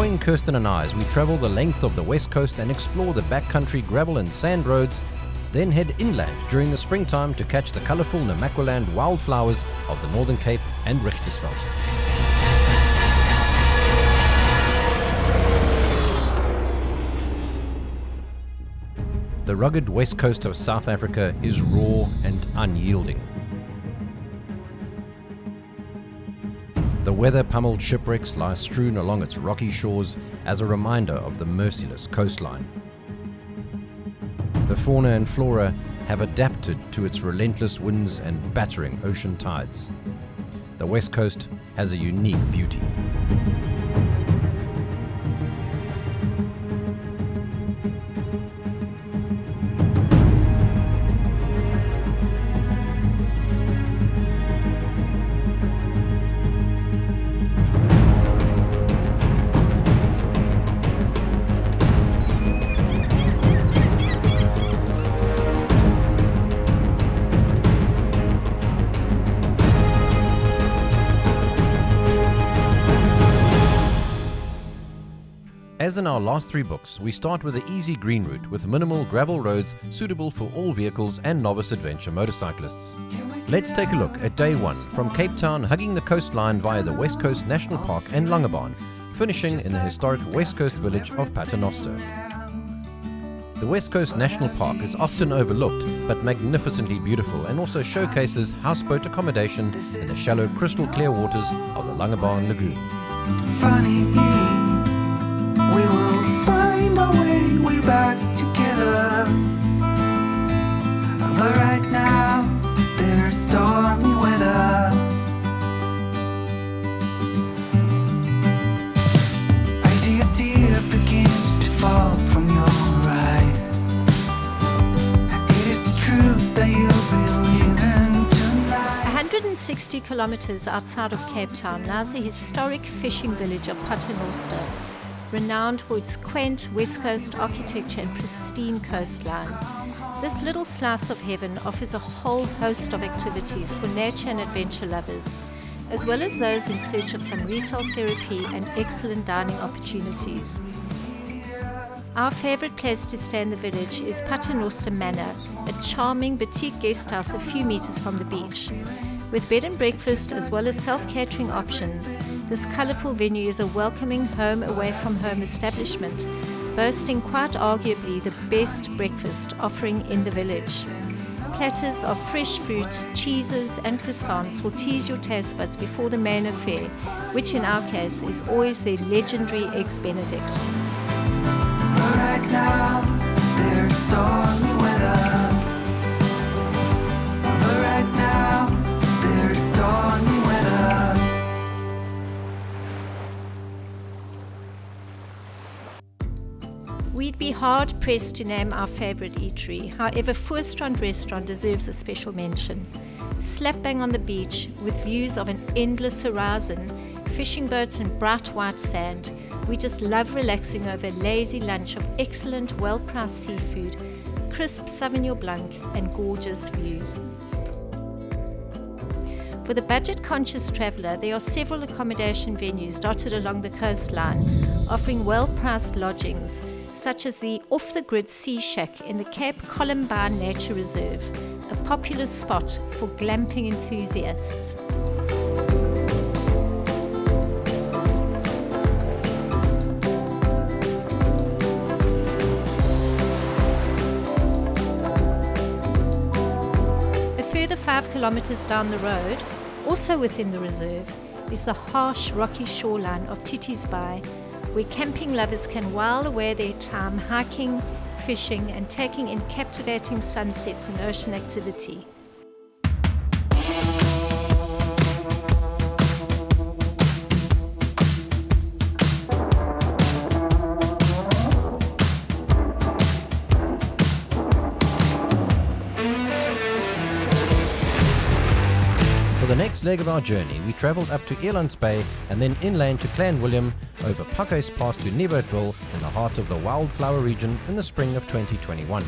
Join Kirsten and I as we travel the length of the west coast and explore the backcountry gravel and sand roads, then head inland during the springtime to catch the colourful Namaqualand wildflowers of the Northern Cape and Richtersveld. The rugged west coast of South Africa is raw and unyielding. The weather-pummeled shipwrecks lie strewn along its rocky shores as a reminder of the merciless coastline. The fauna and flora have adapted to its relentless winds and battering ocean tides. The west coast has a unique beauty. As in our last 3 books, we start with the easy green route with minimal gravel roads suitable for all vehicles and novice adventure motorcyclists. Let's take a look at day 1 from Cape Town, hugging the coastline via the West Coast National Park and Langebaan, finishing in the historic West Coast village of Paternoster. The West Coast National Park is often overlooked but magnificently beautiful and also showcases houseboat accommodation in the shallow crystal clear waters of the Langebaan Lagoon. We will find our way back together. But right now, there's stormy weather. I see a tear begins to fall from your eyes. It is the truth that you'll be leaving tonight. 160 kilometers outside of Cape Town lies the historic fishing village of Paternoster, renowned for its quaint West Coast architecture and pristine coastline. This little slice of heaven offers a whole host of activities for nature and adventure lovers, as well as those in search of some retail therapy and excellent dining opportunities. Our favorite place to stay in the village is Paternoster Manor, a charming boutique guest house a few meters from the beach. With bed and breakfast as well as self-catering options, this colourful venue is a welcoming home-away-from-home establishment, boasting quite arguably the best breakfast offering in the village. Platters of fresh fruit, cheeses and croissants will tease your taste buds before the main affair, which in our case is always their legendary Eggs Benedict. Right now, there's stormy weather. Right now, there's stormy weather. We'd be hard-pressed to name our favourite eatery. However, Fugard restaurant deserves a special mention. Slap bang on the beach, with views of an endless horizon, fishing boats and bright white sand, we just love relaxing over a lazy lunch of excellent, well-priced seafood, crisp Sauvignon Blanc and gorgeous views. For the budget-conscious traveller, there are several accommodation venues dotted along the coastline, offering well-priced lodgings, such as the off-the-grid Sea Shack in the Cape Columbine Nature Reserve, a popular spot for glamping enthusiasts. A further 5 kilometers down the road, also within the reserve, is the harsh rocky shoreline of Richtersveld, where camping lovers can while away their time hiking, fishing and taking in captivating sunsets and ocean activity. For the next leg of our journey, we travelled up to Elandsbay and then inland to Clan William, over Pakhuis Pass to Nieuwoudtville in the heart of the wildflower region in the spring of 2021.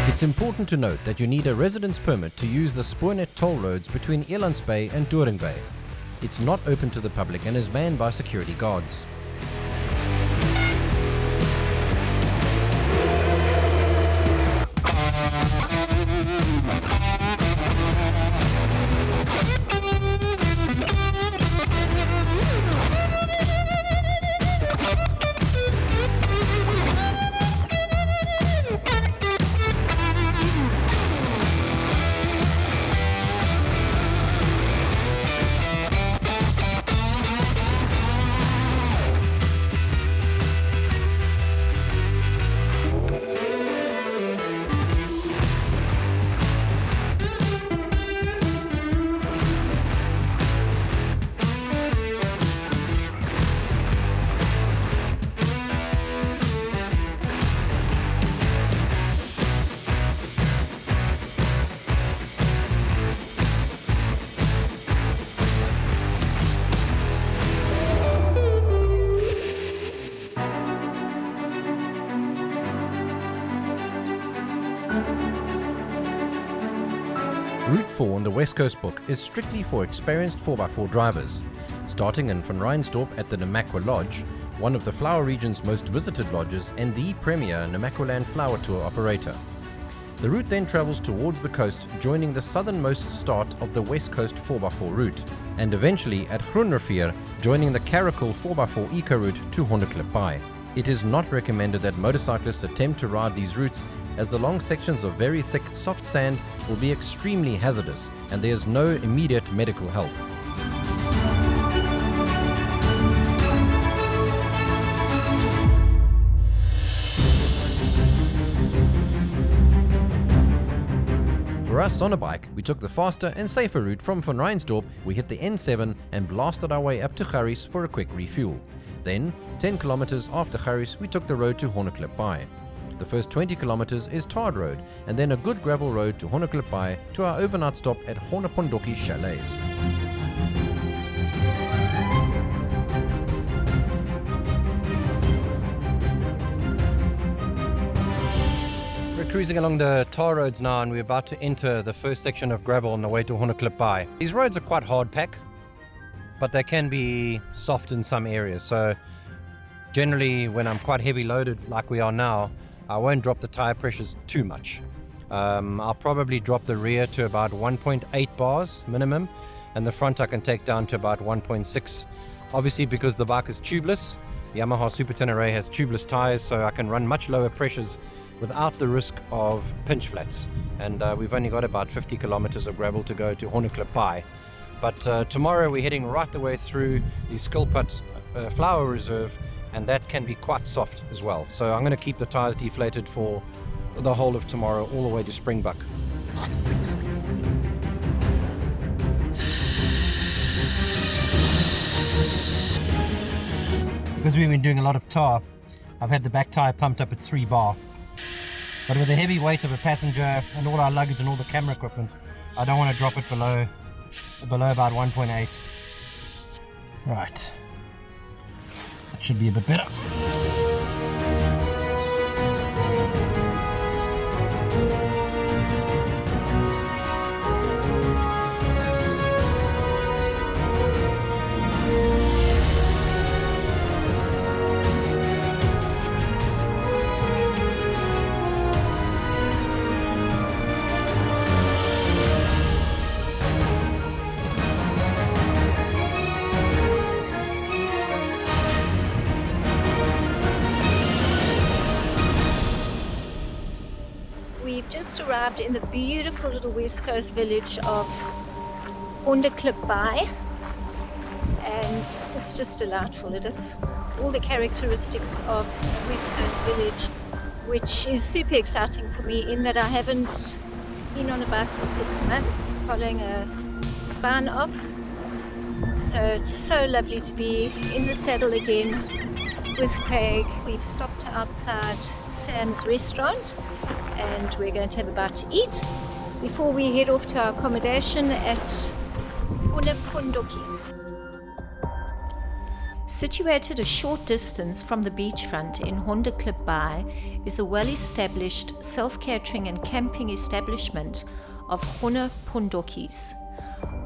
It's important to note that you need a residence permit to use the Spoornet toll roads between Elandsbay and Doringbay. It's not open to the public and is manned by security guards. Route 4 in the West Coast book is strictly for experienced 4x4 drivers. Starting in Vanrhynsdorp at the Namaqualand Lodge, one of the Flower region's most visited lodges and the premier Namaqualand flower tour operator. The route then travels towards the coast, joining the southernmost start of the West Coast 4x4 route, and eventually at Richtersveld, joining the Caracal 4x4 eco route to Hondeklipbaai. It is not recommended that motorcyclists attempt to ride these routes, as the long sections of very thick, soft sand will be extremely hazardous and there is no immediate medical help. For us on a bike, we took the faster and safer route from Vanrhynsdorp. We hit the N7 and blasted our way up to Augrabies for a quick refuel. Then, 10 kilometers after Augrabies, we took the road to Hondeklipbaai. The first 20 kilometers is tarred road, and then a good gravel road to Hondeklipbaai to our overnight stop at Hondeklipbaai chalets. We're cruising along the tar roads now, and we're about to enter the first section of gravel on the way to Hondeklipbaai. These roads are quite hard pack, but they can be soft in some areas. So generally, when I'm quite heavy loaded like we are now, I won't drop the tire pressures too much. I'll probably drop the rear to about 1.8 bars minimum, and the front I can take down to about 1.6. Obviously, because the bike is tubeless, the Yamaha Super Tenere has tubeless tires, so I can run much lower pressures without the risk of pinch flats. And we've only got about 50 kilometers of gravel to go to Hondeklipbaai. But tomorrow we're heading right the way through the Skilpad flower reserve, and that can be quite soft as well. So I'm going to keep the tires deflated for the whole of tomorrow, all the way to Springbok. Because we've been doing a lot of tar, I've had the back tire pumped up at 3 bar. But with the heavy weight of a passenger and all our luggage and all the camera equipment, I don't want to drop it below about 1.8. Right. That should be a bit better. We've just arrived in the beautiful little West Coast village of Hondeklipbaai, and it's just delightful. It is all the characteristics of West Coast village, which is super exciting for me in that I haven't been on a bike for 6 months following a spine op. So it's so lovely to be in the saddle again with Craig. We've stopped outside Sam's restaurant and we're going to have a bite to eat before we head off to our accommodation at Hondeklipbaai. Situated a short distance from the beachfront in Hondeklipbaai is the well-established self-catering and camping establishment of Hondeklipbaai.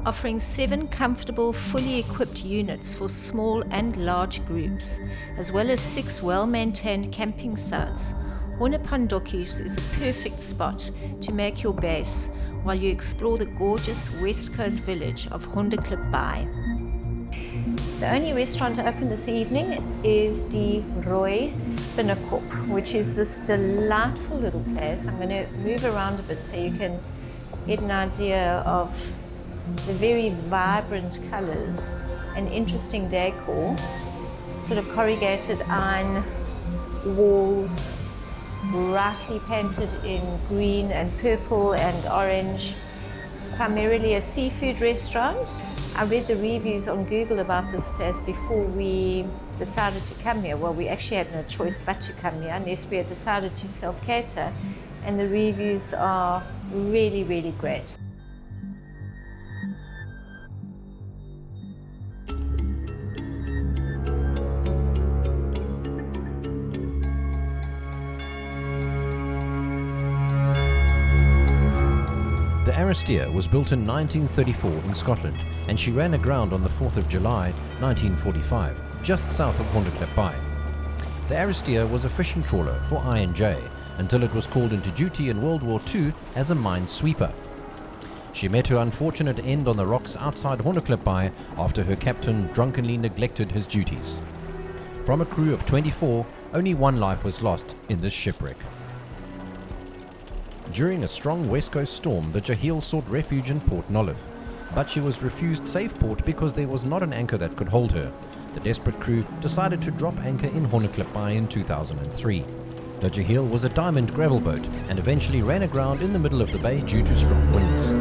offering 7 comfortable, fully equipped units for small and large groups, as well as 6 well-maintained camping sites. Hondeklipbaai is the perfect spot to make your base while you explore the gorgeous west coast village of Hondeklipbaai. The only restaurant open this evening is the Roy Spinnekop, which is this delightful little place. I'm going to move around a bit so you can get an idea of the very vibrant colors and interesting decor, sort of corrugated iron walls, brightly painted in green and purple and orange. Primarily a seafood restaurant. I read the reviews on Google about this place before we decided to come here. Well, we actually had no choice but to come here unless we had decided to self-cater, and the reviews are really, really great. The Aristeer was built in 1934 in Scotland, and she ran aground on the 4th of July 1945, just south of Hondeklipbaai. The Aristeer was a fishing trawler for I&J until it was called into duty in World War II as a minesweeper. She met her unfortunate end on the rocks outside Hondeklipbaai after her captain drunkenly neglected his duties. From a crew of 24, only 1 life was lost in this shipwreck. During a strong west coast storm, the Jaheel sought refuge in Port Nolloth, but she was refused safe port because there was not an anchor that could hold her. The desperate crew decided to drop anchor in Hondeklipbaai in 2003. The Jaheel was a diamond gravel boat and eventually ran aground in the middle of the bay due to strong winds.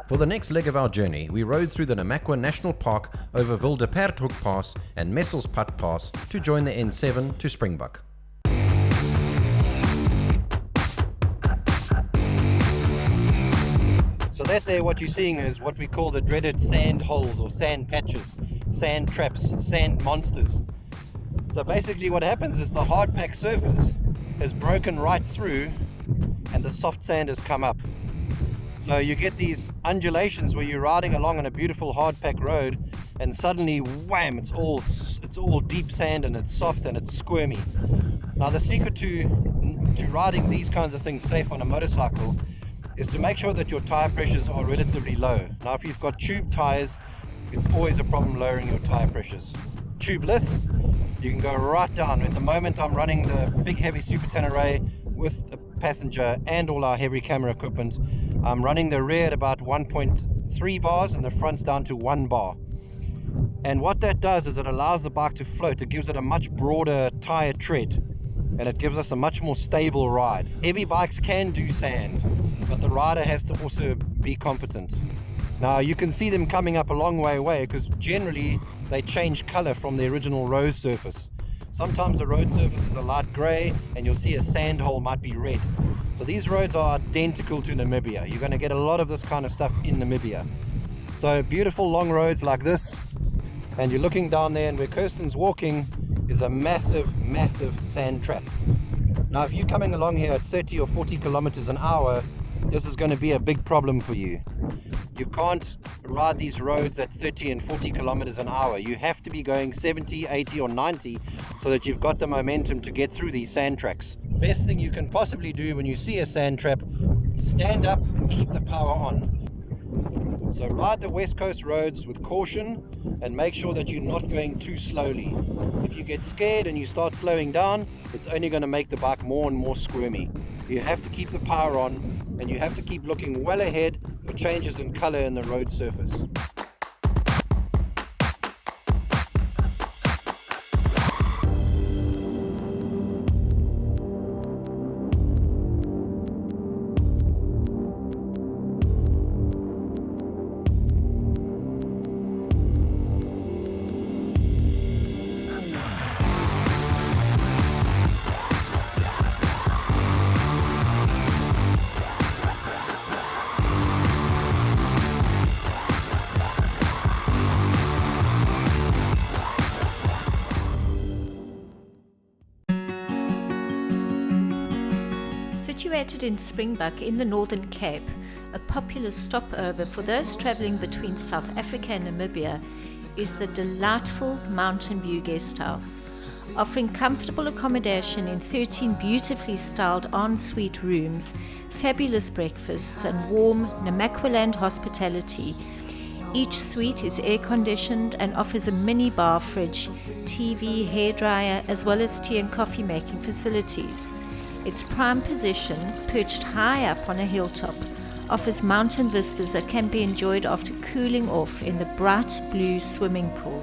For the next leg of our journey, we rode through the Namaqualand National Park over Wildeperthoek Pass and Messelspad Pass to join the N7 to Springbok. So that there, what you're seeing is what we call the dreaded sand holes or sand patches, sand traps, sand monsters. So basically what happens is the hard pack surface has broken right through and the soft sand has come up. So you get these undulations where you're riding along on a beautiful hard pack road and suddenly wham, it's all deep sand and it's soft and it's squirmy. Now the secret to riding these kinds of things safe on a motorcycle is to make sure that your tire pressures are relatively low. Now if you've got tube tires, it's always a problem lowering your tire pressures. Tubeless, you can go right down. At the moment I'm running the big heavy Super Tenere with a passenger and all our heavy camera equipment. I'm running the rear at about 1.3 bars and the front's down to 1 bar. And what that does is it allows the bike to float. It gives it a much broader tire tread and it gives us a much more stable ride. Heavy bikes can do sand, but the rider has to also be competent. Now you can see them coming up a long way away because generally they change color from the original road surface. Sometimes the road surface is a light grey and you'll see a sand hole might be red. So these roads are identical to Namibia. You're going to get a lot of this kind of stuff in Namibia. So beautiful long roads like this, and you're looking down there, and where Kirsten's walking is a massive, massive sand trap. Now if you're coming along here at 30 or 40 kilometers an hour, this is going to be a big problem for you. You can't ride these roads at 30 and 40 kilometers an hour. You have to be going 70, 80 or 90 so that you've got the momentum to get through these sand tracks. Best thing you can possibly do when you see a sand trap, stand up and keep the power on. So ride the west coast roads with caution and make sure that you're not going too slowly. If you get scared and you start slowing down, it's only going to make the bike more and more squirmy. You have to keep the power on and you have to keep looking well ahead for changes in color in the road surface. Situated in Springbok in the Northern Cape, a popular stopover for those travelling between South Africa and Namibia, is the delightful Mountain View Guesthouse. Offering comfortable accommodation in 13 beautifully styled ensuite rooms, fabulous breakfasts and warm Namaqualand hospitality. Each suite is air-conditioned and offers a mini bar fridge, TV, hairdryer, as well as tea and coffee making facilities. Its prime position, perched high up on a hilltop, offers mountain vistas that can be enjoyed after cooling off in the bright blue swimming pool.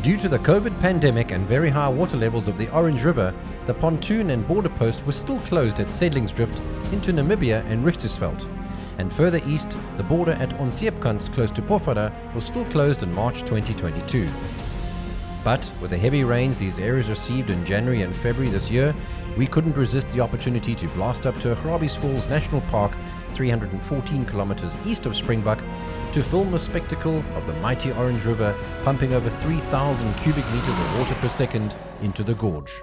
Due to the COVID pandemic and very high water levels of the Orange River, the pontoon and border post was still closed at Sedlingsdrift into Namibia and Richtersveld. And further east, the border at Onseepkans close to Pofara was still closed in March 2022. But with the heavy rains these areas received in January and February this year, we couldn't resist the opportunity to blast up to Augrabies Falls National Park, 314 kilometers east of Springbok, to film the spectacle of the mighty Orange River pumping over 3,000 cubic meters of water per second into the gorge.